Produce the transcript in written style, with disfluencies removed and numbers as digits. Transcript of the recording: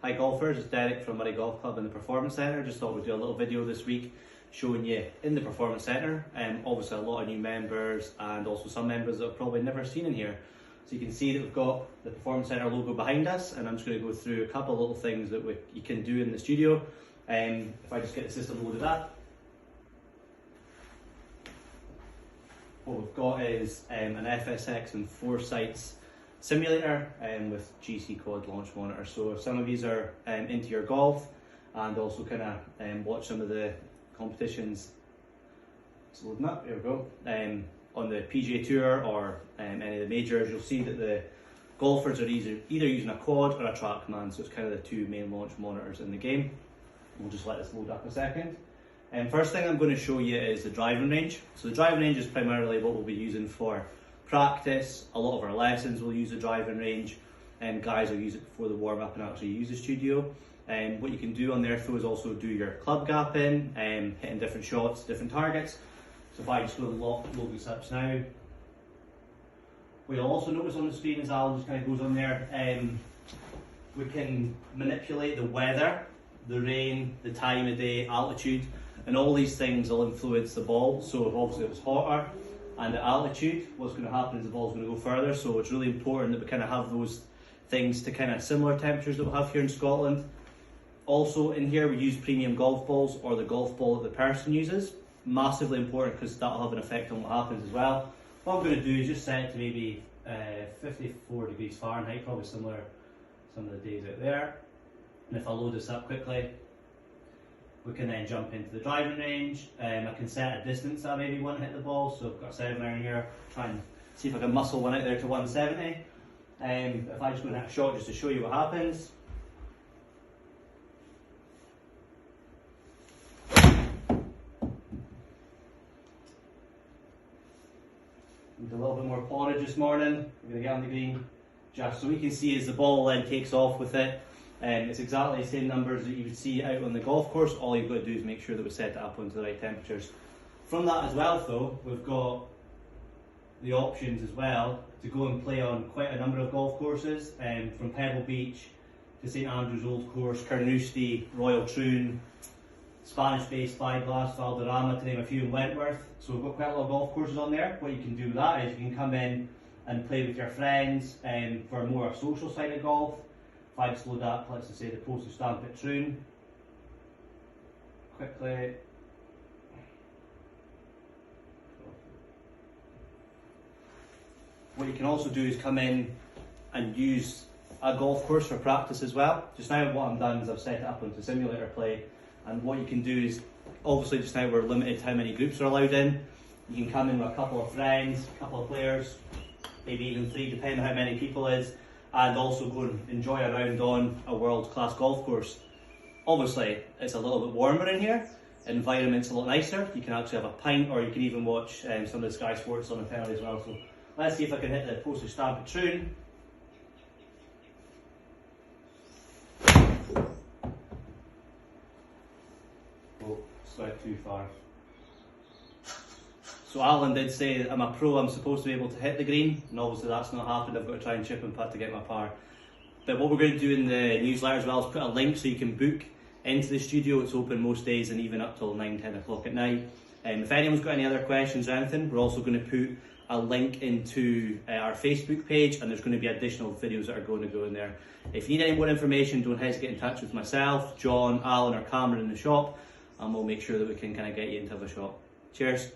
Hi golfers, it's Derek from Murray Golf Club in the Performance Centre. Just thought we'd do a little video this week showing you in the Performance Centre. Obviously a lot of new members and also some members that I've probably never seen in here. So you can see that we've got the Performance Centre logo behind us, and I'm just going to go through a couple of little things that you can do in the studio. If I just get the system loaded up. What we've got is an FSX and Foresights simulator with GC Quad launch monitor. So if some of these are into your golf and also kind of watch some of the competitions, it's loading up, here we go, on the PGA Tour or any of the majors, you'll see that the golfers are either using a quad or a TrackMan, so it's kind of the two main launch monitors in the game. We'll just let this load up a second. First thing I'm going to show you is the driving range. So the driving range is primarily what we'll be using for practice. A lot of our lessons will use the driving range, and guys will use it before the warm up and actually use the studio. What you can do on there though is also do your club gapping, hitting different shots, different targets. So if I just go to load this up now, what you'll also notice on the screen as Alan just kind of goes on there, we can manipulate the weather, the rain, the time of day, altitude, and all these things will influence the ball. So if obviously it's hotter and the altitude, what's going to happen is the ball's going to go further. So it's really important that we kind of have those things to kind of similar temperatures that we have here in Scotland. Also in here we use premium golf balls or the golf ball that the person uses. Massively important because that'll have an effect on what happens as well. What I'm going to do is just set it to maybe 54 degrees Fahrenheit, probably similar some of the days out there. And if I load this up quickly, we can then jump into the driving range. I can set a distance that I maybe want to hit the ball, so I've got a 7 iron here. Try and see if I can muscle one out there to 170. If I just go and hit a shot just to show you what happens. Need a little bit more poundage this morning. I'm going to get on the green just so we can see as the ball then takes off with it. It's exactly the same numbers that you would see out on the golf course. All you've got to do is make sure that we set it up onto the right temperatures. From that as well though, we've got the options as well to go and play on quite a number of golf courses, from Pebble Beach to St Andrews Old Course, Carnoustie, Royal Troon, Spanish Bay, Spyglass, Valderrama, to name a few, in Wentworth. So we've got quite a lot of golf courses on there. What you can do with that is you can come in and play with your friends for a more social side of golf. If I just load up, let's just say the postage stamp at Troon, quickly. What you can also do is come in and use a golf course for practice as well. Just now what I've done is I've set it up onto simulator play, and what you can do is, obviously just now we're limited to how many groups are allowed in. You can come in with a couple of friends, a couple of players, maybe even 3 depending on how many people is, and also go and enjoy a round on a world-class golf course. Obviously, it's a little bit warmer in here, environment's a lot nicer, you can actually have a pint, or you can even watch some of the Sky Sports on the telly as well. So let's see if I can hit the postage stamp at Troon. Oh, it's out too far. So Alan did say that I'm a pro, I'm supposed to be able to hit the green, and obviously that's not happened. I've got to try and chip and putt to get my par. But what we're going to do in the newsletter as well is put a link so you can book into the studio. It's open most days and even up till 9-10 o'clock at night. If anyone's got any other questions or anything, we're also going to put a link into our Facebook page, and there's going to be additional videos that are going to go in there. If you need any more information, don't hesitate to get in touch with myself, John, Alan or Cameron in the shop, and we'll make sure that we can kind of get you into the shop. Cheers.